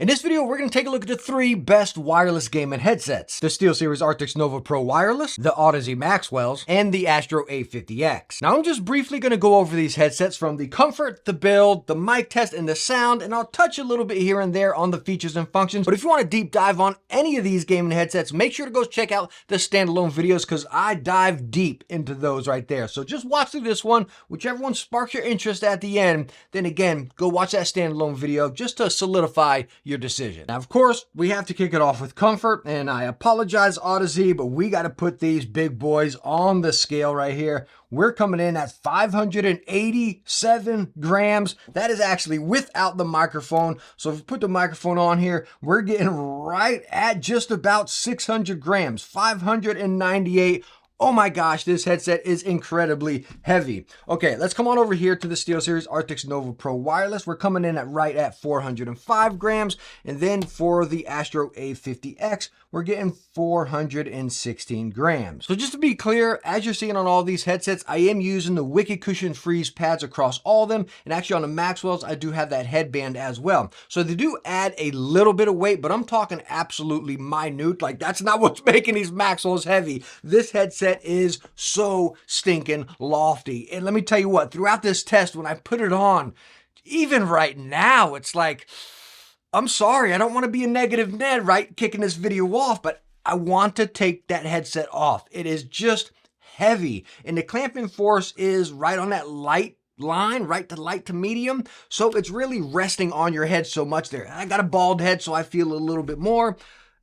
In this video, we're going to take a look at the 3 best wireless gaming headsets. The SteelSeries Arctis Nova Pro Wireless, the Audeze Maxwells, and the Astro A50X. Now I'm just briefly going to go over these headsets from the comfort, the build, the mic test, and the sound, and I'll touch a little bit here and there on the features and functions. But if you want a deep dive on any of these gaming headsets, make sure to go check out the standalone videos because I dive deep into those right there. So just watch through this one, whichever one sparks your interest at the end, then again, go watch that standalone video just to solidify your decision. Now, of course, we have to kick it off with comfort, and I apologize, Audeze, but we got to put these big boys on the scale right here. We're coming in at 587 grams. That is actually without the microphone. So if we put the microphone on here, we're getting right at just about 600 grams, 598. Oh my gosh, this headset is incredibly heavy. Okay, let's come on over here to the SteelSeries Arctis Nova Pro Wireless. We're coming in at right at 405 grams. And then for the Astro A50X, we're getting 416 grams. So just to be clear, as you're seeing on all these headsets, I am using the Wicked Cushion Freeze pads across all of them. And actually on the Maxwells, I do have that headband as well. So they do add a little bit of weight, but I'm talking absolutely minute. Like that's not what's making these Maxwells heavy. This headset is so stinking lofty. And let me tell you what, throughout this test, when I put it on, even right now, it's like, I'm sorry, I don't want to be a negative Ned, right? Kicking this video off, but I want to take that headset off. It is just heavy. And the clamping force is right on that light line, right to light to medium. So it's really resting on your head so much there. I got a bald head, so I feel a little bit more.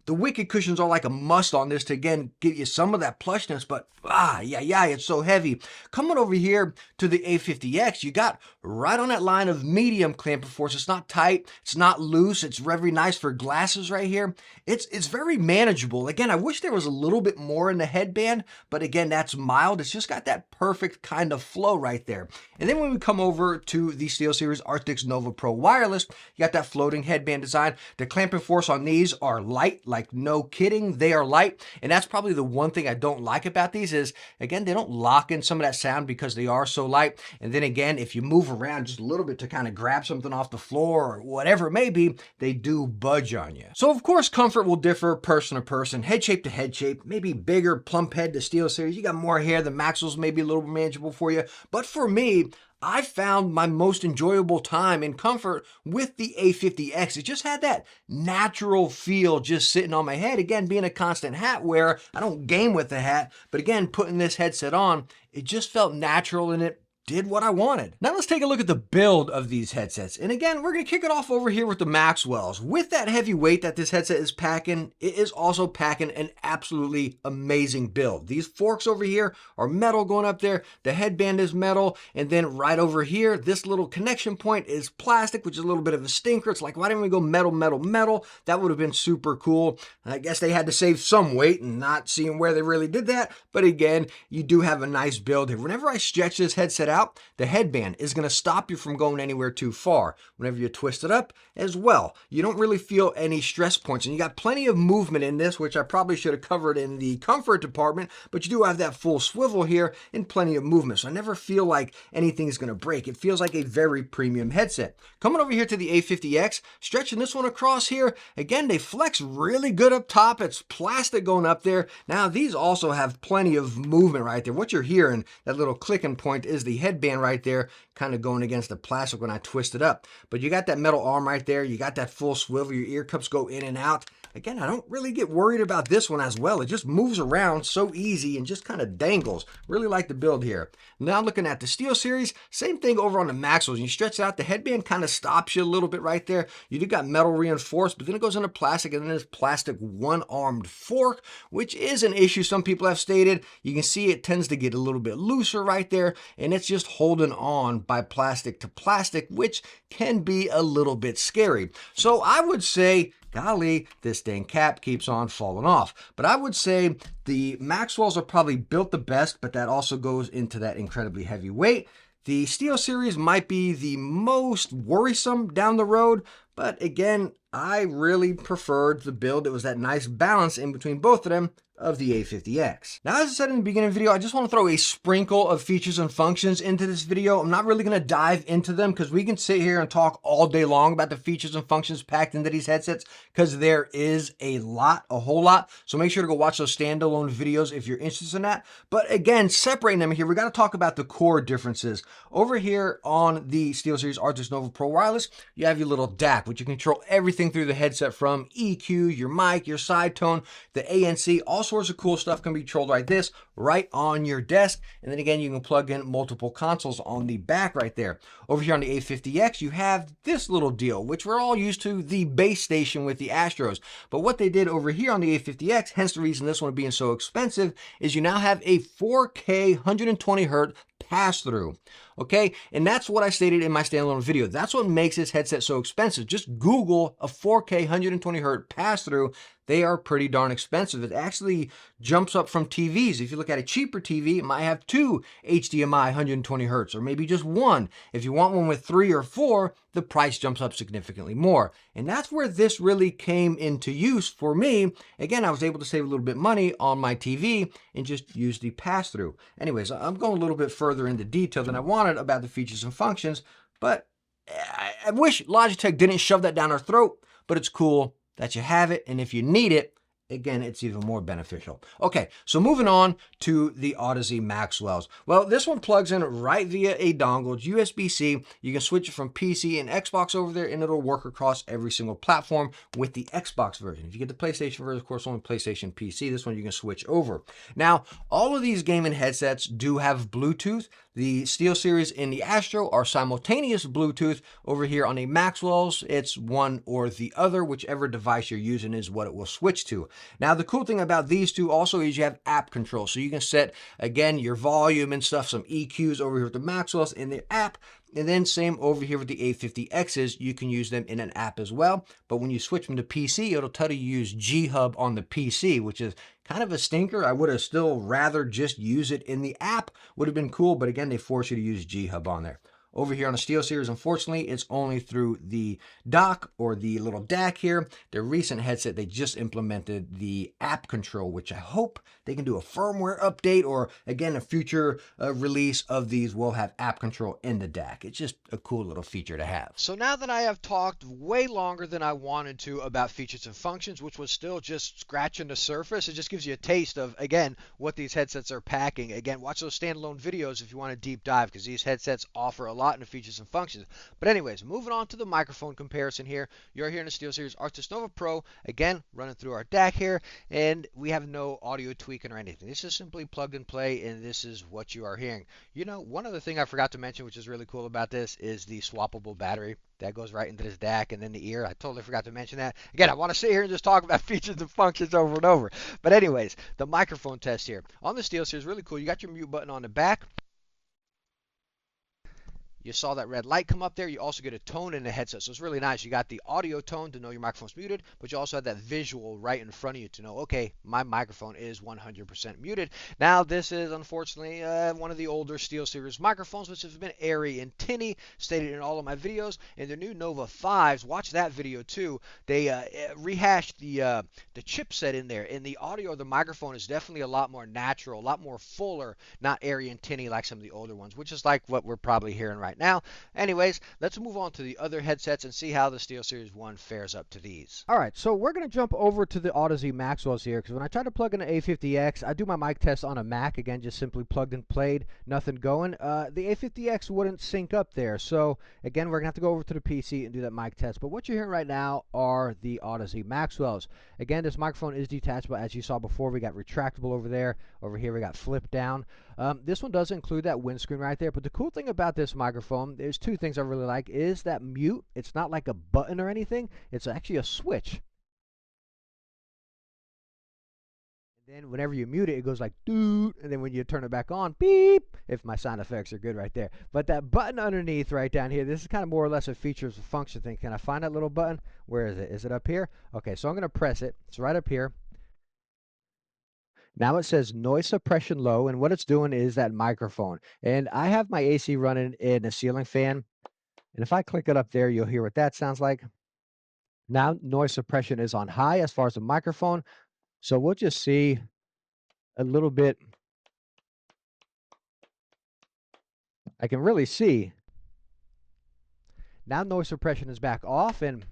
The Wicked cushions are like a must on this to, again, give you some of that plushness, but it's so heavy. Coming over here to the A50X, you got right on that line of medium clamping force. It's not tight, it's not loose, it's very nice for glasses right here. It's very manageable. Again, I wish there was a little bit more in the headband, but again, that's mild. It's just got that perfect kind of flow right there. And then when we come over to the SteelSeries Arctis Nova Pro Wireless, you got that floating headband design. The clamping force on these are light, like no kidding, they are light. And that's probably the one thing I don't like about these is, again, they don't lock in some of that sound because they are so light. And then again, if you move around just a little bit to kind of grab something off the floor or whatever it may be, they do budge on you. So of course, comfort will differ person to person, head shape to head shape, maybe bigger plump head to SteelSeries. You got more hair, the Maxwells may be a little more manageable for you. But for me, I found my most enjoyable time in comfort with the A50X. It just had that natural feel just sitting on my head. Again, being a constant hat wearer, I don't game with the hat, but again, putting this headset on, it just felt natural and it did what I wanted. Now let's take a look at the build of these headsets. And again, we're gonna kick it off over here with the Maxwells. With that heavy weight that this headset is packing, it is also packing an absolutely amazing build. These forks over here are metal going up there. The headband is metal. And then right over here, this little connection point is plastic, which is a little bit of a stinker. It's like, why didn't we go metal, metal, metal? That would have been super cool. I guess they had to save some weight and not seeing where they really did that. But again, you do have a nice build here. Whenever I stretch this headset out, the headband is going to stop you from going anywhere too far. Whenever you twist it up as well, you don't really feel any stress points. And you got plenty of movement in this, which I probably should have covered in the comfort department, but you do have that full swivel here and plenty of movement. So I never feel like anything's going to break. It feels like a very premium headset. Coming over here to the A50X, stretching this one across here, again, they flex really good up top. It's plastic going up there. Now, these also have plenty of movement right there. What you're hearing, that little clicking point, is the headband right there, kind of going against the plastic when I twist it up. But you got that metal arm right there. You got that full swivel. Your ear cups go in and out. Again, I don't really get worried about this one as well. It just moves around so easy and just kind of dangles. Really like the build here. Now looking at the SteelSeries, same thing over on the Maxwells. When you stretch it out, the headband kind of stops you a little bit right there. You do got metal reinforced, but then it goes into plastic, and then there's plastic one-armed fork, which is an issue some people have stated. You can see it tends to get a little bit looser right there, and it's just holding on by plastic to plastic, which can be a little bit scary. So I would say, golly, this dang cap keeps on falling off. But I would say the Maxwells are probably built the best, but that also goes into that incredibly heavy weight. The SteelSeries might be the most worrisome down the road, but again, I really preferred the build. It was that nice balance in between both of them of the A50X. Now, as I said in the beginning of the video, I just want to throw a sprinkle of features and functions into this video. I'm not really going to dive into them because we can sit here and talk all day long about the features and functions packed into these headsets because there is a lot, a whole lot. So make sure to go watch those standalone videos if you're interested in that. But again, separating them here, we got to talk about the core differences. Over here on the SteelSeries Arctis Nova Pro Wireless, you have your little DAC, which you control everything through the headset from EQ, your mic, your side tone, the ANC, all sorts of cool stuff can be controlled like this right on your desk. And then again, you can plug in multiple consoles on the back right there. Over here on the A50X, you have this little deal, which we're all used to, the base station with the Astros. But what they did over here on the A50X, hence the reason this one being so expensive, is you now have a 4K 120 hertz pass-through. Okay, and that's what I stated in my standalone video. That's what makes this headset so expensive. Just Google a 4K 120 hertz pass-through. They are pretty darn expensive. It actually jumps up from TVs. If you look at a cheaper TV, it might have two HDMI 120 hertz, or maybe just one. If you want one with 3 or 4, the price jumps up significantly more. And that's where this really came into use for me. Again, I was able to save a little bit money on my TV and just use the pass-through. Anyways, I'm going a little bit further into detail than I wanted about the features and functions, but I wish Logitech didn't shove that down our throat, but it's cool that you have it, and if you need it, again, it's even more beneficial. Okay, so moving on to the Odyssey Maxwells. Well, this one plugs in right via a dongle. It's USB-C. You can switch it from PC and Xbox over there, and it'll work across every single platform with the Xbox version. If you get the PlayStation version, of course, only PlayStation PC. This one you can switch over. Now, all of these gaming headsets do have Bluetooth. The SteelSeries and the Astro are simultaneous Bluetooth. Over here on the Maxwells, it's one or the other. Whichever device you're using is what it will switch to. Now, the cool thing about these two also is you have app control. So you can set, again, your volume and stuff, some EQs over here with the Maxwells in the app. And then same over here with the A50Xs, you can use them in an app as well. But when you switch them to PC, it'll tell you to use G-Hub on the PC, which is kind of a stinker. I would have still rather just use it in the app. Would have been cool, but again, they force you to use G-Hub on there. Over here on the SteelSeries, unfortunately, it's only through the dock or the little DAC here. Their recent headset, they just implemented the app control, which I hope they can do a firmware update, or again, a future release of these will have app control in the DAC. It's just a cool little feature to have. So now that I have talked way longer than I wanted to about features and functions, which was still just scratching the surface, it just gives you a taste of, again, what these headsets are packing. Again, watch those standalone videos if you want to deep dive, because these headsets offer a lot in the features and functions. But anyways, moving on to the microphone comparison here. You're here in the SteelSeries Arctis Nova Pro, again, running through our DAC here, and we have no audio tweaking or anything. This is simply plug and play, and this is what you are hearing. You know, one other thing I forgot to mention, which is really cool about this, is the swappable battery that goes right into this DAC and then the ear. I totally forgot to mention that. Again, I want to sit here and just talk about features and functions over and over. But anyways, the microphone test here. On the SteelSeries, really cool. You got your mute button on the back. You saw that red light come up there. You also get a tone in the headset, so it's really nice. You got the audio tone to know your microphone's muted, but you also have that visual right in front of you to know, okay, my microphone is 100% muted. Now, this is unfortunately one of the older SteelSeries microphones, which has been airy and tinny, stated in all of my videos. In the new Nova 5s, watch that video too. They rehashed the chipset in there, and the audio of the microphone is definitely a lot more natural, a lot more fuller, not airy and tinny like some of the older ones, which is like what we're probably hearing right now. Anyways, let's move on to the other headsets and see how the SteelSeries 1 fares up to these. All right, so we're going to jump over to the Odyssey Maxwells here, because when I try to plug in the A50X, I do my mic test on a Mac, again, just simply plugged and played, nothing going. The A50X wouldn't sync up there, so again, we're going to have to go over to the PC and do that mic test. But what you're hearing right now are the Odyssey Maxwells. Again, this microphone is detachable, as you saw before. We got retractable over there. Over here, we got flip down. This one does include that windscreen right there, but the cool thing about this microphone, there's two things I really like, is that mute. It's not like a button or anything. It's actually a switch. And then whenever you mute it, it goes like doot, and then when you turn it back on, beep, if my sound effects are good right there. But that button underneath right down here, this is kind of more or less a features function thing. Can I find that little button? Where is it? Is it up here? Okay, so I'm going to press it. It's right up here. Now it says noise suppression low, and what it's doing is that microphone. And I have my AC running in a ceiling fan, and if I click it up there, you'll hear what that sounds like. Now noise suppression is on high as far as the microphone. So we'll just see a little bit. I can really see. Now noise suppression is back off, and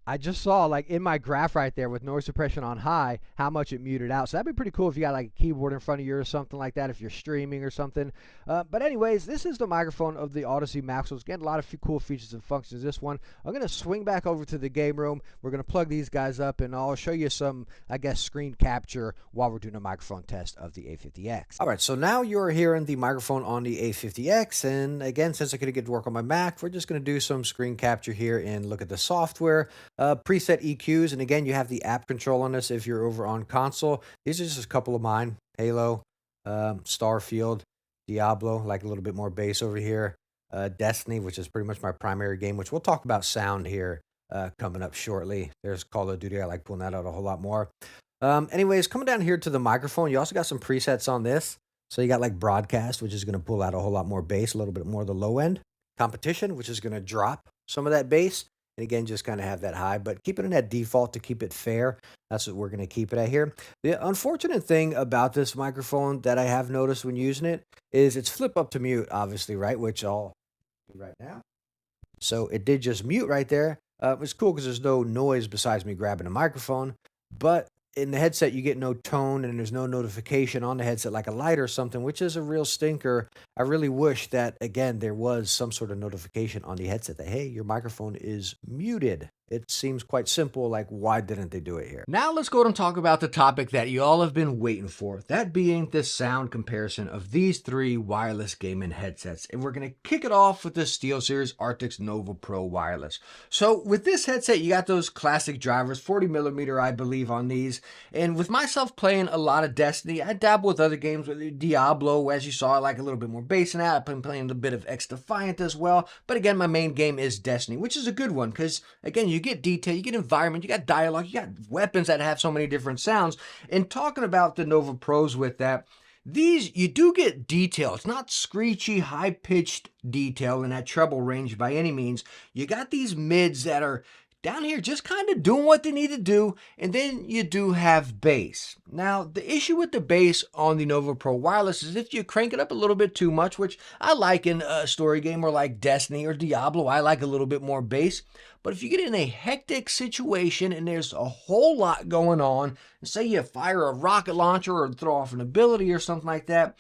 I just saw, like, in my graph right there with noise suppression on high, how much it muted out. So that'd be pretty cool if you got like a keyboard in front of you or something like that, if you're streaming or something. But anyways, this is the microphone of the Odyssey Maxwell. It's getting a lot of cool features and functions. This one, I'm gonna swing back over to the game room. We're gonna plug these guys up, and I'll show you some, I guess, screen capture while we're doing a microphone test of the A50X. All right, so now you're hearing the microphone on the A50X, and again, since I couldn't get to work on my Mac, we're just gonna do some screen capture here and look at the software. Preset EQs, and again, you have the app control on this if you're over on console. These are just a couple of mine. Halo, Starfield, Diablo, like a little bit more bass over here. Destiny, which is pretty much my primary game, which we'll talk about sound here coming up shortly. There's Call of Duty. I like pulling that out a whole lot more. Anyways, coming down here to the microphone, you also got some presets on this. So you got like broadcast, which is going to pull out a whole lot more bass, a little bit more of the low end. Competition, which is going to drop some of that bass. And again, just kind of have that high, but keep it in that default to keep it fair. That's what we're going to keep it at here. The unfortunate thing about this microphone that I have noticed when using it is it's flip up to mute, obviously, right? Which I'll do right now. So it did just mute right there. It's cool because there's no noise besides me grabbing a microphone, but in the headset you get no tone and there's no notification on the headset like a light or something, which is a real stinker. I really wish that, again, there was some sort of notification on the headset that, hey, your microphone is muted. It seems quite simple, like why didn't they do it here? Now let's go and talk about the topic that you all have been waiting for, that being the sound comparison of these three wireless gaming headsets. And we're going to kick it off with the SteelSeries Arctis Nova Pro Wireless. So with this headset, you got those classic drivers, 40mm I believe on these. And with myself playing a lot of Destiny, I dabble with other games, with Diablo, as you saw, I like a little bit more bass in that. I've been playing a bit of X-Defiant as well. But again, my main game is Destiny, which is a good one because, again, you get detail, you get environment, you got dialogue, you got weapons that have so many different sounds. And talking about the Nova Pros with that, these, you do get detail. It's not screechy, high-pitched detail in that treble range by any means. You got these mids that are down here just kind of doing what they need to do, and then you do have bass. Now, the issue with the bass on the Nova Pro Wireless is if you crank it up a little bit too much, which I like in a story game or like Destiny or Diablo, I like a little bit more bass. But if you get in a hectic situation and there's a whole lot going on, say you fire a rocket launcher or throw off an ability or something like that,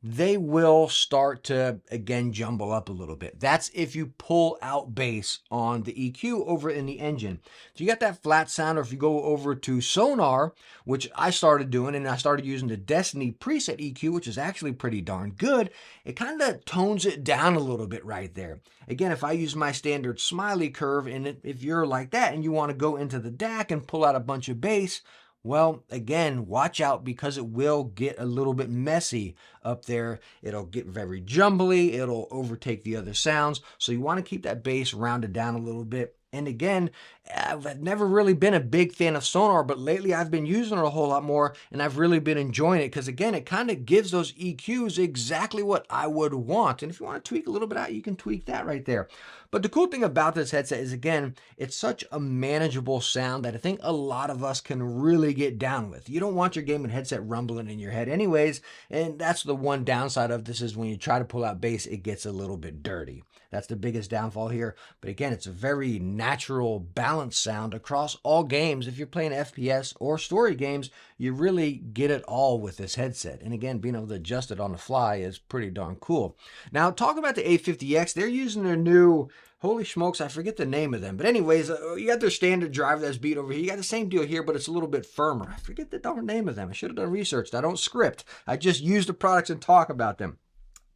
they will start to, again, jumble up a little bit. That's if you pull out bass on the EQ over in the engine. So you got that flat sound, or if you go over to Sonar, which I started doing, and I started using the Destiny preset EQ, which is actually pretty darn good, it kind of tones it down a little bit right there. Again, if I use my standard smiley curve, and if you're like that and you want to go into the DAC and pull out a bunch of bass, well, again, watch out because it will get a little bit messy up there. It'll get very jumbly. It'll overtake the other sounds. So you want to keep that bass rounded down a little bit. And again, I've never really been a big fan of Sonar, but lately I've been using it a whole lot more, and I've really been enjoying it because, again, it kind of gives those EQs exactly what I would want. And if you want to tweak a little bit out, you can tweak that right there. But the cool thing about this headset is, again, it's such a manageable sound that I think a lot of us can really get down with. You don't want your gaming headset rumbling in your head anyways, and that's the one downside of this is when you try to pull out bass, it gets a little bit dirty. That's the biggest downfall here. But again, it's a very natural, balanced sound across all games. If you're playing FPS or story games, you really get it all with this headset. And again, being able to adjust it on the fly is pretty darn cool. Now, talking about the A50X, they're using their new, holy smokes, I forget the name of them. But anyways, you got their standard driver that's beat over here. You got the same deal here, but it's a little bit firmer. I forget the darn name of them. I should have done research. I don't script. I just use the products and talk about them.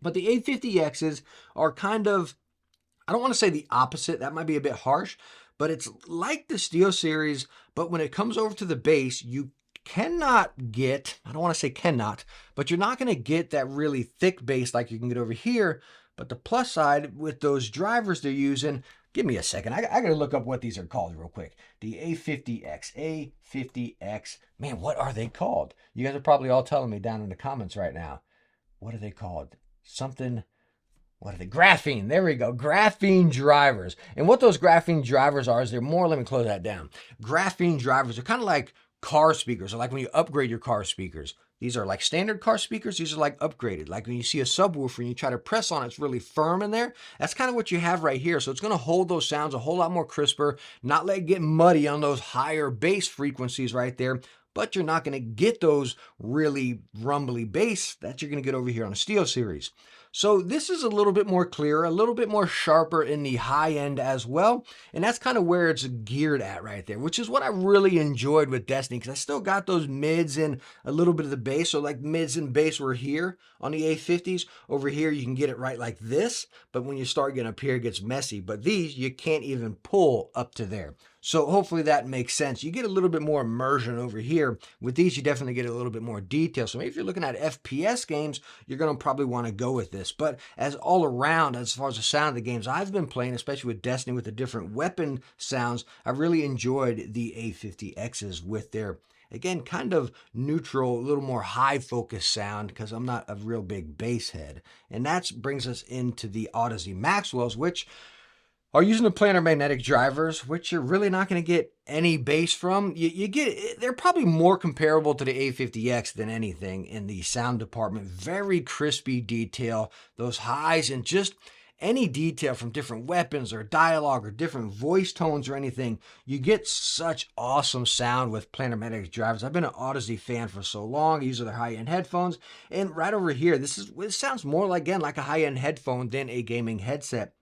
But the A50Xs are kind of, I don't want to say the opposite. That might be a bit harsh, but it's like the SteelSeries, but when it comes over to the bass, you cannot get, I don't want to say cannot, but you're not going to get that really thick bass like you can get over here. But the plus side with those drivers they're using, give me a second. I got to look up what these are called real quick. The A50X, A50X. Man, what are they called? You guys are probably all telling me down in the comments right now. What are they called? Something. what are they? Graphene. There we go. Graphene drivers. And what those graphene drivers are is they're more, let me close that down. Graphene drivers are kind of like car speakers, or like when you upgrade your car speakers. These are like standard car speakers. These are like upgraded. Like when you see a subwoofer and you try to press on it, it's really firm in there. That's kind of what you have right here. So it's going to hold those sounds a whole lot more crisper, not let it get muddy on those higher bass frequencies right there. But you're not going to get those really rumbly bass that you're going to get over here on a Steel Series. So this is a little bit more clear, a little bit more sharper in the high end as well. And that's kind of where it's geared at right there, which is what I really enjoyed with Destiny, because I still got those mids and a little bit of the bass. So like mids and bass were here on the A50s. Over here, you can get it right like this. But when you start getting up here, it gets messy. But these, you can't even pull up to there. So hopefully that makes sense. You get a little bit more immersion over here. With these, you definitely get a little bit more detail. So maybe if you're looking at FPS games, you're going to probably want to go with this. But as all around, as far as the sound of the games I've been playing, especially with Destiny, with the different weapon sounds, I really enjoyed the A50Xs with their, again, kind of neutral, a little more high focus sound, because I'm not a real big bass head. And that brings us into the Odyssey Maxwells, which are using the planar magnetic drivers, which you're really not going to get any bass from. They're probably more comparable to the A50X than anything in the sound department. Very crispy detail, those highs, and just any detail from different weapons or dialogue or different voice tones or anything. You get such awesome sound with planar magnetic drivers. I've been an Odyssey fan for so long. These are their high-end headphones. And right over here, this sounds more like, again, like a high-end headphone than a gaming headset.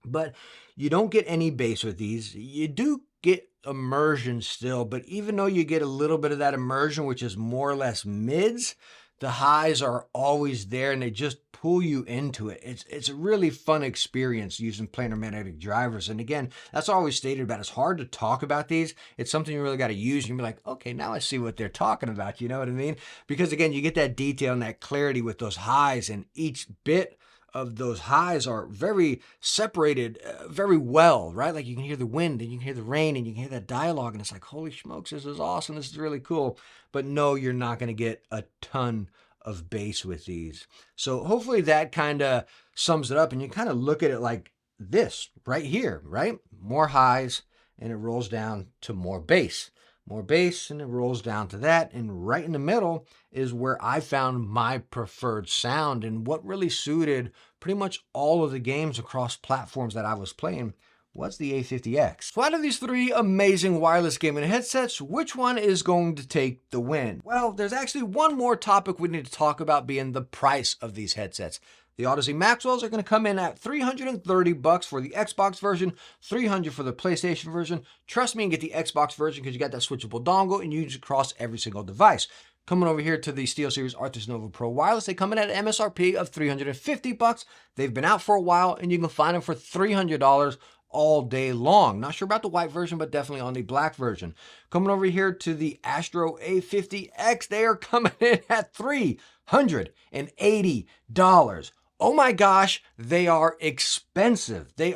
But you don't get any bass with these. You do get immersion still, but even though you get a little bit of that immersion, which is more or less mids, the highs are always there and they just pull you into it. It's a really fun experience using planar magnetic drivers. And again, that's always stated about. It's hard to talk about these. It's something you really got to use. You'll be like, okay, now I see what they're talking about. You know what I mean? Because again, you get that detail and that clarity with those highs, and each bit of those highs are very separated very well, right? Like you can hear the wind and you can hear the rain and you can hear that dialogue, and it's like, holy smokes, this is awesome. This is really cool. But no, you're not going to get a ton of bass with these. So hopefully that kind of sums it up, and you kind of look at it like this right here, right? More highs and it rolls down to more bass. More bass, and it rolls down to that. And right in the middle is where I found my preferred sound, and what really suited pretty much all of the games across platforms that I was playing was the A50X. So out of these three amazing wireless gaming headsets, which one is going to take the win? Well, there's actually one more topic we need to talk about, being the price of these headsets. The Odyssey Maxwells are going to come in at $330 for the Xbox version, $300 for the PlayStation version. Trust me and get the Xbox version, because you got that switchable dongle and you use it across every single device. Coming over here to the SteelSeries Arctis Nova Pro Wireless, they come in at an MSRP of $350. They've been out for a while, and you can find them for $300 all day long. Not sure about the white version, but definitely on the black version. Coming over here to the Astro A50X, they are coming in at $380. Oh my gosh, they are expensive. They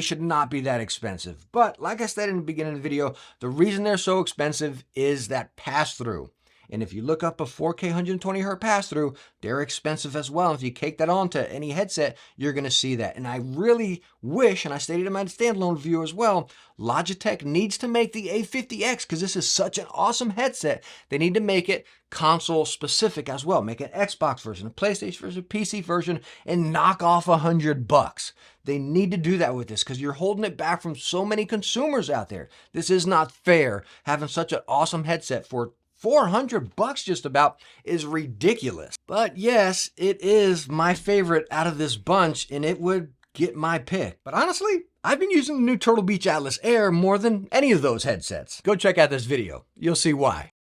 should not be that expensive. But like I said in the beginning of the video, the reason they're so expensive is that pass-through. And if you look up a 4K 120Hz pass-through, they're expensive as well. If you cake that onto any headset, you're going to see that. And I really wish, and I stated in my standalone review as well, Logitech needs to make the A50X, because this is such an awesome headset. They need to make it console specific as well. Make an Xbox version, a PlayStation version, PC version, and knock off $100. They need to do that with this, because you're holding it back from so many consumers out there. This is not fair. Having such an awesome headset for $400 just about is ridiculous. But yes, it is my favorite out of this bunch, and it would get my pick. But honestly, I've been using the new Turtle Beach Atlas Air more than any of those headsets. Go check out this video. You'll see why.